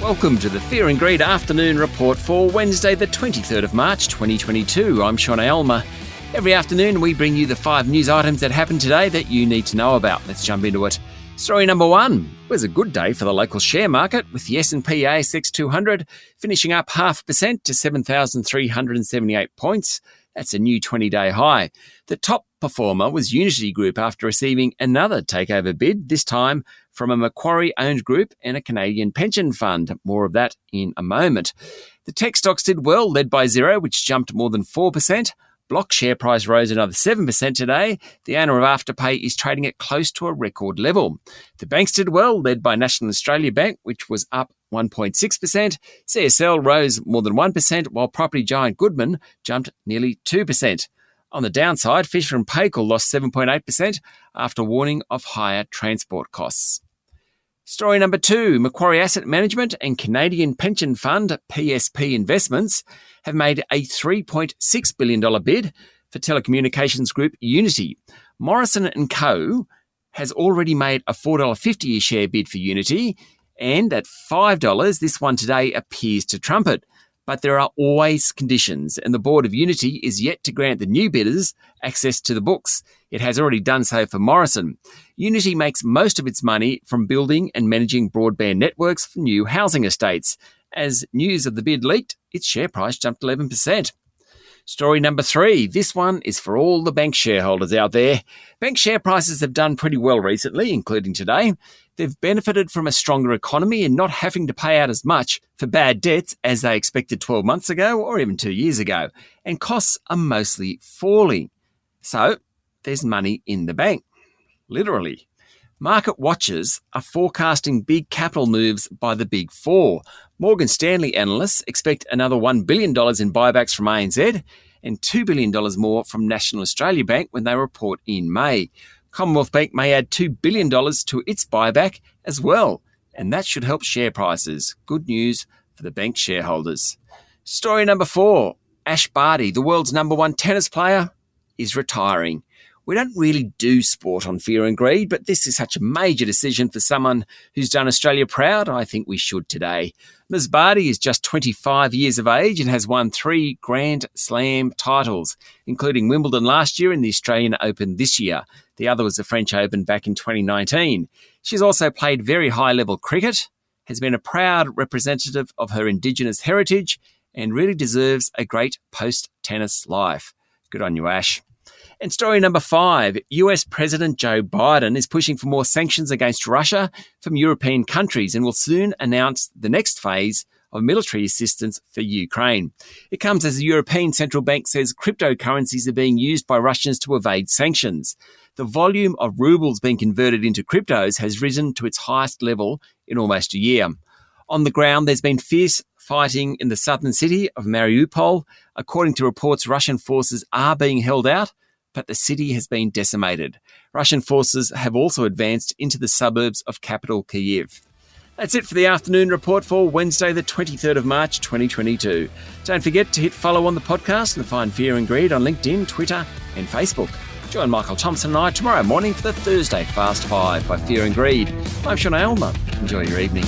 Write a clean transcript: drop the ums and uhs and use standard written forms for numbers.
Welcome to the Fear and Greed Afternoon Report for Wednesday the 23rd of March 2022. I'm Sean Aylmer. Every afternoon we bring you the 5 news items that happened today that you need to know about. Let's jump into it. Story number 1. It was a good day for the local share market, with the S&P ASX 200 finishing up 0.5% to 7,378 points. That's a new 20-day high. The top performer was Unity Group after receiving another takeover bid, this time from a Macquarie-owned group and a Canadian pension fund. More of that in a moment. The tech stocks did well, led by Xero, which jumped more than 4%. Block share price rose another 7% today. The owner of Afterpay is trading at close to a record level. The banks did well, led by National Australia Bank, which was up 1.6%. CSL rose more than 1%, while property giant Goodman jumped nearly 2%. On the downside, Fisher & Paykel lost 7.8% after warning of higher transport costs. Story number 2, Macquarie Asset Management and Canadian Pension Fund PSP Investments have made a $3.6 billion bid for telecommunications group Unity. Morrison & Co. has already made a $4.50 a share bid for Unity, and at $5, this one today appears to trump it. But there are always conditions, and the board of Unity is yet to grant the new bidders access to the books. It has already done so for Morrison. Unity makes most of its money from building and managing broadband networks for new housing estates. As news of the bid leaked, its share price jumped 11%. Story number 3. This one is for all the bank shareholders out there. Bank share prices have done pretty well recently, including today. They've benefited from a stronger economy and not having to pay out as much for bad debts as they expected 12 months ago or even 2 years ago. And costs are mostly falling. So there's money in the bank, literally. Market watchers are forecasting big capital moves by the Big Four. Morgan Stanley analysts expect another $1 billion in buybacks from ANZ and $2 billion more from National Australia Bank when they report in May. Commonwealth Bank may add $2 billion to its buyback as well, and that should help share prices. Good news for the bank shareholders. Story number 4. Ash Barty, the world's #1 tennis player, is retiring. We don't really do sport on Fear and Greed, but this is such a major decision for someone who's done Australia proud. I think we should today. Ms. Barty is just 25 years of age and has won 3 Grand Slam titles, including Wimbledon last year and the Australian Open this year. The other was the French Open back in 2019. She's also played very high-level cricket, has been a proud representative of her Indigenous heritage, and really deserves a great post-tennis life. Good on you, Ash. And story number 5, US President Joe Biden is pushing for more sanctions against Russia from European countries and will soon announce the next phase of military assistance for Ukraine. It comes as the European Central Bank says cryptocurrencies are being used by Russians to evade sanctions. The volume of rubles being converted into cryptos has risen to its highest level in almost a year. On the ground, there's been fierce fighting in the southern city of Mariupol. According to reports, Russian forces are being held out, but the city has been decimated. Russian forces have also advanced into the suburbs of capital Kyiv. That's it for the afternoon report for Wednesday, the 23rd of March, 2022. Don't forget to hit follow on the podcast and find Fear and Greed on LinkedIn, Twitter and Facebook. Join Michael Thompson and I tomorrow morning for the Thursday Fast 5 by Fear and Greed. I'm Sean Aylmer. Enjoy your evening.